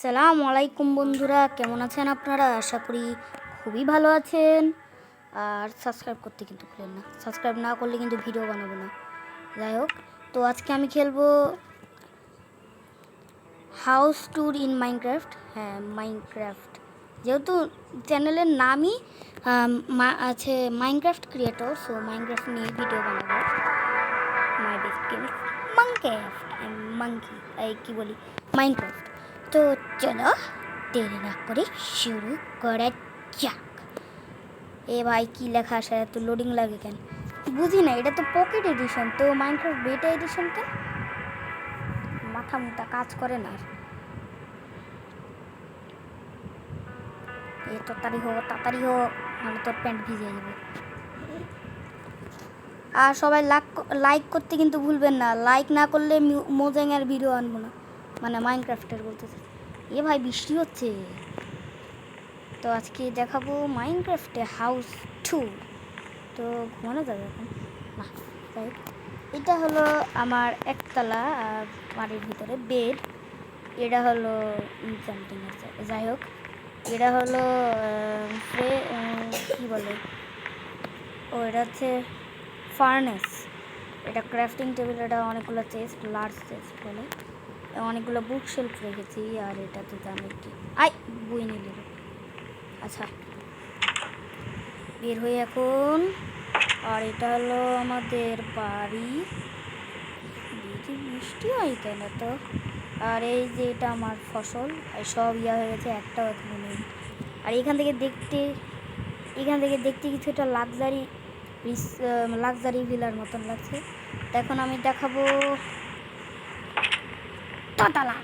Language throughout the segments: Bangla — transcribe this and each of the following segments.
আসসালামু আলাইকুম বন্ধুরা, কেমন আছেন আপনারা? আশা করি খুবই ভালো আছেন। আর সাবস্ক্রাইব করতে কিন্তু ভুলেন না, সাবস্ক্রাইব না করলে কিন্তু ভিডিও বানাবো না। যাই হোক, তো আজকে আমি খেলবো হাউস ট্যুর ইন মাইনক্রাফট। হ্যাঁ, মাইনক্রাফট, যেহেতু চ্যানেলের নামই আছে মাইনক্রাফট ক্রিয়েটর, সো মাইনক্রাফট নিয়ে ভিডিও বানাবো। My best game Minecraft, monkey এই কী বলি মাইনক্রাফট। তো চলো দেরি না করে শুরু করা যাক। এ ভাই কি লেখা আসে, এত লোডিং লাগে কেন বুঝি না। এটা তো পকেট এডিশন, তো মাইনক্রাফট বেটা এডিশন কেন? মাথা মুথা কাজ করে না। এ তাড়াতাড়ি হো, নাহলে তোর প্যান্ট ভিজে যাবে। আর সবাই লাইক করতে কিন্তু ভুলবেন না। লাইক না করলে মোজাঙের ভিডিও আনবো না, মানে মাইনক্রাফটের বলতেছে। এ ভাই বৃষ্টি হচ্ছে। তো আজকে দেখাবো মাইনক্রাফটে হাউস ট্যুর। তো ঘুমানো যাবে এখন না। তাই এটা হলো আমার একতলা বাড়ির ভিতরে বেড। এটা হলো ইনসামথিং আছে, যাই হোক। এটা হলো কী বলে, ও এটা হচ্ছে ফার্নেস। এটা ক্রাফটিং টেবিল, এটা অনেকগুলো চেস্ট, লার্জ চেস্ট বলে, অনেকগুলো বুক শেলফ রেখেছি। আর এটা তো জানি কি বই নিলে। আচ্ছা, বের হয়ে এখন। আর এটা হলো আমাদের বাড়ি। বৃষ্টি হয় কেন তো? আর এই যে এটা আমার ফসল, সব হয়ে গেছে, একটাও এখনো নেই। আর এখান থেকে দেখতে কিছু একটা লাক্সারি ভিলার মতন লাগছে। তো এখন আমি দেখাবো দোতলা।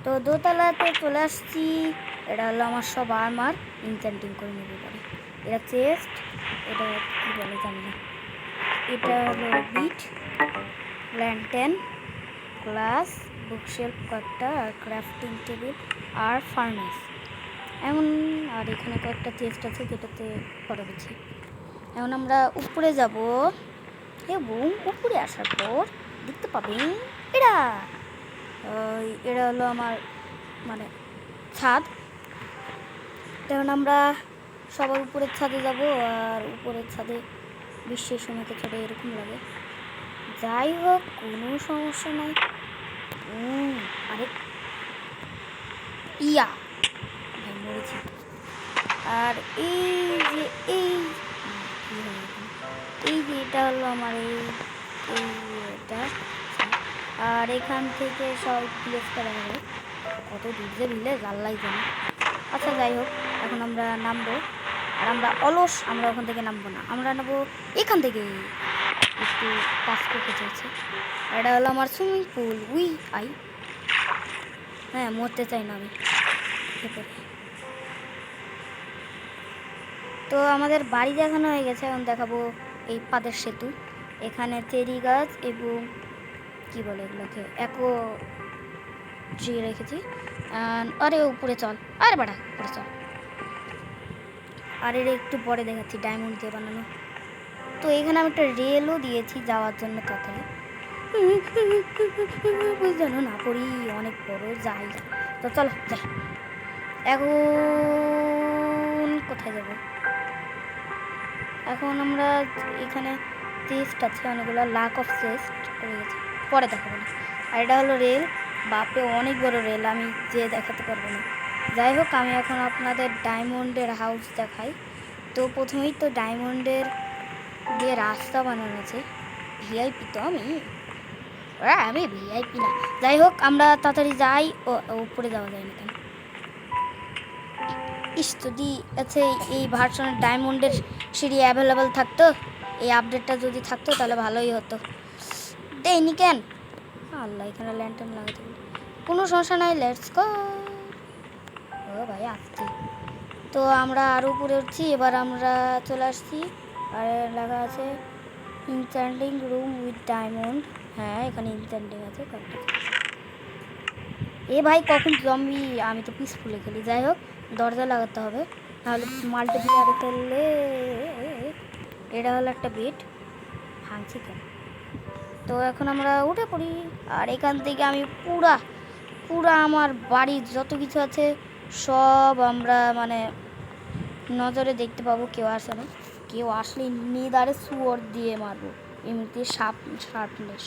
তো দোতলাতে চলে আসছি। এটা হলো আমার সব আর্মার ইনচ্যান্টিং করে নেবে পারে। এটা চেস্ট, এটা কী বলে জানি না। এটা হলো বিট, ল্যান্টেন, গ্লাস, বুকশেলফ কয়েকটা, আর ক্রাফটিং টেবিল আর ফার্নেস এমন। আর এখানে কয়েকটা চেস্ট আছে যেটাতে পরে গেছি। এখন আমরা উপরে যাব এবং উপরে আসার পর দেখতে পাবেন এটা হলো আমার মানে ছাদ। তখন আমরা সবার উপরের ছাদে যাব। আর উপরের ছাদে বিশ্বের সময়কে ছোটে এরকম লাগে। যাই হোক, কোনো সমস্যা নাই। আরে ভাই মরেছি। আর এই যে এটা হলো আমার এটা। আর এখান থেকে সব প্লেসটা দেখা যায়, কত দূর যে ভিলে জানলাই জানি। আচ্ছা, যাই হোক, এখন আমরা নামবো। আর আমরা অলস, আমরা ওখান থেকে নামবো না, আমরা নেবো এখান থেকে। একটু টাচ করতে চাইছে। এটা হলো আমার সুইমিং পুল। হ্যাঁ, মরতে চাই না আমি। তো আমাদের বাড়ি দেখানো হয়ে গেছে, এখন দেখাবো এই পাদের সেতু। এখানে চেরি গাছ এবং কি বলে এগুলোকে ট্রি রেখেছি। আরে উপরে চল, আরে বাড়া উপরে চল। আর এর একটু পরে দেখাচ্ছি ডায়মন্ড দিয়ে বানানো। তো এখানে আমি একটা রেলও দিয়েছি যাওয়ার জন্য, তাড়াতাড়ি যেন না পড়ি, অনেক বড় যাই। তো চলো যাই। এখন কোথায় যাব? এখন আমরা এখানে চেস্ট আছে অনেকগুলো, লাক অফ চেস্ট হয়ে গেছে, পরে দেখাবো না। আর এটা হলো রেল, বাপরে অনেক বড় রেল, আমি যে দেখাতে পারবো না। যাই হোক, আমি এখন আপনাদের ডায়মন্ডের হাউস দেখাই। তো প্রথমেই তো ডায়মন্ডের যে রাস্তা বানানো আছে, ভিআইপি তো আমি ভিআইপি না। যাই হোক, আমরা তাড়াতাড়ি যাই। উপরে যাওয়া যায় না কেন? যদি আছে এই ভার্সনের ডায়মন্ডের সিঁড়ি অ্যাভেলেবেল থাকতো, এই আপডেটটা যদি থাকতো তাহলে ভালোই হতো। দেয়নি কেন? আল্লাহ, এখানে ল্যান্টার্ন লাগাতে বলি। কোনো সমস্যা নাই, লেটস গো। ও ভাই আসছি। তো আমরা আরও উপরে উঠছি। এবার আমরা চলে আসছি। আর লেখা আছে ইনচ্যান্টিং রুম উইথ ডায়মন্ড। হ্যাঁ, এখানে ইনচ্যান্টিং আছে কয়েকটা। এ ভাই কখন জম্বি, আমি তো পিসফুলে খেলি। যাই হোক, দরজা লাগাতে হবে, নাহলে মাল্টিপ্লেয়ারে খেললে। এটা হলো একটা বেড, ভাঙছি কেন? তো এখন আমরা উঠে পড়ি। আর এখান থেকে আমি পুরো আমার বাড়ির যত কিছু আছে সব আমরা মানে নজরে দেখতে পাবো। কেউ আসে না, কেউ আসলে নিদারে সুয়ার দিয়ে মারবো, এমনিতে শার্পনেস।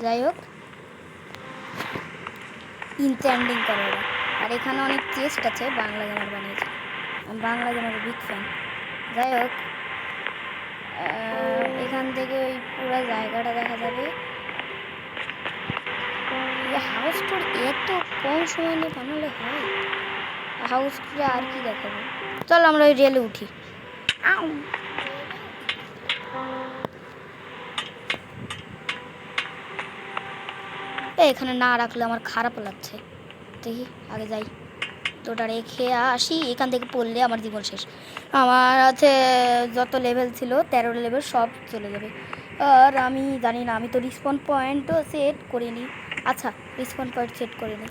যাই হোক, ইনস্ট্যান্ডিং করে ওরা। আর এখানে অনেক চেস্ট আছে, বাংলা গেমার বানিয়েছে, আমি বাংলা গেমারের বিগ ফ্যান। যাই হোক, এখান থেকে ওই পুরো জায়গাটা দেখা যাবে। হাউস টুর এত কম সময় নিয়ে বানালে হয়? হাউস টুরে আর কি দেখাবো, চল আমরা ওই রেলে উঠি। এখানে না রাখলে আমার খারাপ লাগছে। দেখি আগে যাই, তোটা রেখে আসি। এখান থেকে পড়লে আমার জীবন শেষ। আমার আছে যত লেভেল ছিল 13 লেভেল সব চলে যাবে। আর আমি জানি না, আমি তো রিসপন পয়েন্টও সেট করিনি। আচ্ছা, রিসপন পয়েন্ট সেট করিনি,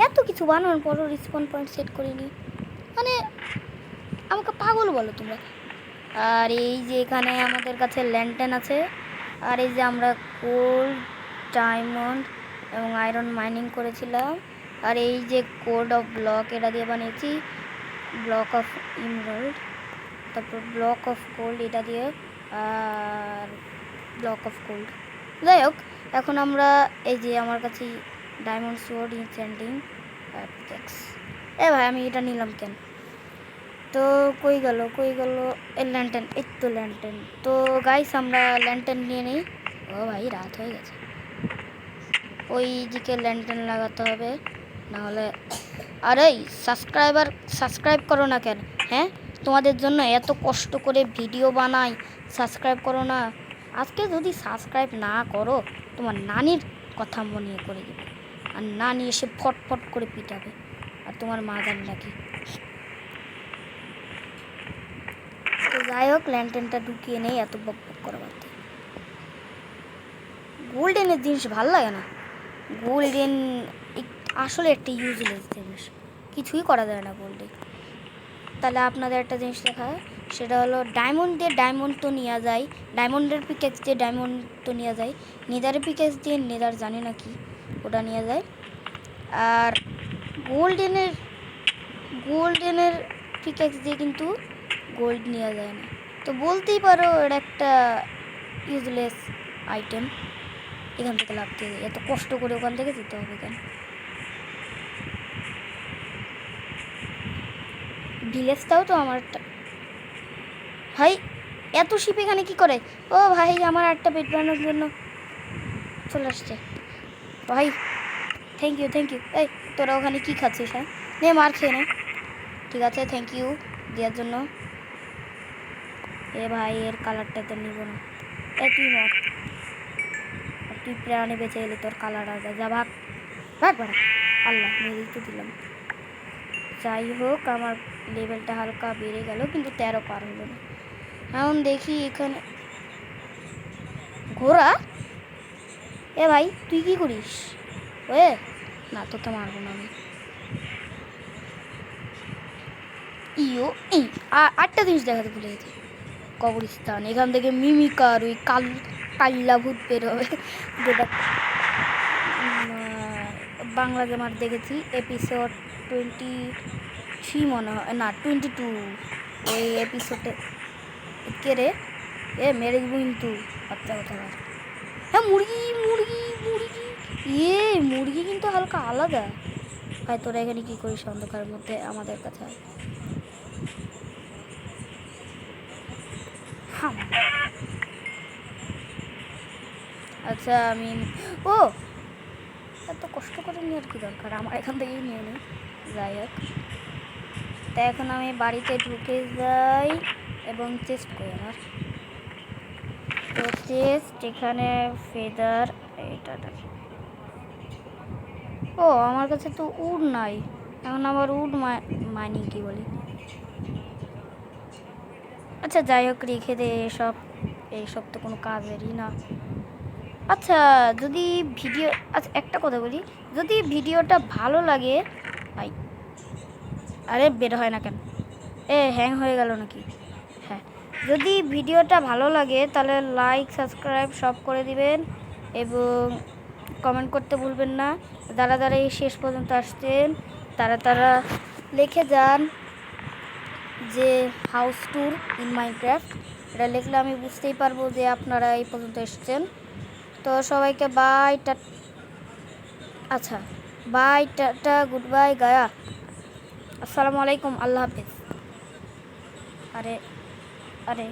এত কিছু বানানোর পরও রিসপন পয়েন্ট সেট করিনি, মানে আমাকে পাগল বলো তোমরা। আর এই যে এখানে আমাদের কাছে ল্যান্টেন আছে, আর এই যে আমরা গোল্ড, ডায়মন্ড এবং আয়রন মাইনিং করেছিলাম। আর এই যে কোড অফ ব্লক, এটা দিয়ে বানিয়েছি ব্লক অফ ইমরাল্ড, তারপর ব্লক অফ গোল্ড এটা দিয়ে, আর ব্লক অফ গোল্ড। যাই হোক, এখন আমরা এই যে আমার কাছে ডায়মন্ড সোর্ড, ইনচ্যান্টিং আর পিক্যাক্স। ভাই আমি এটা নিলাম কেন? তো কই গেল এই ল্যান্টেন, এই তো ল্যান্টেন। তো গাইস আমরা ল্যান্টেন নিয়ে নিই। ও ভাই রাত হয়ে গেছে, ওই দিকে ল্যান্টেন লাগাতে হবে, নাহলে। আরে সাবস্ক্রাইব করো না কেন? হ্যাঁ, তোমাদের জন্য এত কষ্ট করে ভিডিও বানাই, সাবস্ক্রাইব করো না। আজকে যদি সাবস্ক্রাইব না করো, তোমার নানির কথা মনে করে দেবে, আর নানি এসে ফটফট করে পিটাবে, আর তোমার মা জানি নাকি। তো যাই হোক, ল্যান্টেনটা ঢুকিয়ে নেই, এত বক বক করা বাদ। গোল্ডেনের জিনিস ভালো লাগে না। গোল্ডেন আসলে একটা ইউজলেস জিনিস, কিছুই করা যায় না গোল্ডে। তাহলে আপনাদের একটা জিনিস দেখা, সেটা হলো ডায়মন্ড দিয়ে ডায়মন্ড তো নেওয়া যায়, ডায়মন্ডের পিকেক্স দিয়ে ডায়মন্ড তো নেওয়া যায়, নেদারের পিকেক্স দিয়ে নেদার জানি না কি ওটা নেওয়া যায়। আর গোল্ডেনের পিকেক্স দিয়ে কিন্তু গোল্ড নেওয়া যায় না। তো বলতেই পারো এটা একটা ইউজলেস আইটেম। এখান থেকে লাভ দিয়ে এত কষ্ট করে ওখান থেকে যেতে হবে কেন? ভিলেজটাও তো আমার ভাই, এত শিপ এখানে কি করে? ও ভাই, আমার একটা পেট বানানোর জন্য চলে আসছে ভাই। Thank you. এই তোরা ওখানে কি খাচ্ছিস? হ্যাঁ, নে মার খেয়ে নে। ঠিক আছে, থ্যাংক ইউ দেওয়ার জন্য। ভাই এর কালারটা তো নিব না। তুই মর, তুই প্রাণে বেঁচে এলি, তোর কালার আগে যা, ভাগ ভাড়া। আল্লাহ, মেরেই তো দিলাম। যাই হোক, আমার লেভেলটা হালকা বেড়ে গেল, কিন্তু 13 পার হলো না। এখন দেখি এখানে ঘোড়া। ভাই তুই কি করিস? না, তোকে মারবো না আমি। আটটা জিনিস দেখাতে ভুলে গেছি। কবরস্থান, এখান থেকে মিমিকার ওই কাল্লা ভূত বেরোবে, যেটা বাংলা গেমার দেখেছি এপিসোড 23 মনে হয়, না 22। ওই এপিসোডে কে রে? মেরে দিব কিন্তু, বাচ্চা কথা। হ্যাঁ, মুরগি। মুরগি কিন্তু হালকা আলাদা। ভাই তোরা এখানে কি করিস অন্ধকারের মধ্যে আমাদের কাছে? আচ্ছা, আমি এত কষ্ট করে নেওয়ার কি দরকার, আমার এখান থেকেই নিয়ে নিই। যাই হোক, তা এখন আমি বাড়িতে ঢুকে যাই এবং চেস্ট করি আমার। তো চেস্ট এখানে ফেদার, এটা আমার কাছে তো উড নাই। এখন আবার উড মাইনিং কি বলি? আচ্ছা যাই হোক, রেখে দে এইসব তো কোনো কাজেরই না। আচ্ছা যদি একটা কথা বলি, যদি ভিডিওটা ভালো লাগে, আরে বের হয় না কেন? হ্যাং হয়ে গেল নাকি? হ্যাঁ, যদি ভিডিওটা ভালো লাগে তাহলে লাইক, সাবস্ক্রাইব সব করে দিবেন এবং কমেন্ট করতে ভুলবেন না। যারা যারা এই শেষ পর্যন্ত আসছেন তারা লিখে যান যে হাউস ট্যুর ইন মাইনক্রাফট। এটা লিখলে আমি বুঝতেই পারবো যে আপনারা এই পর্যন্ত এসেছেন। তো সবাইকে বাই আচ্ছা বাই টাটা গুড বাই গায়া। আসসালামু আলাইকুম, আল্লাহ হাফিজ। আরে আরে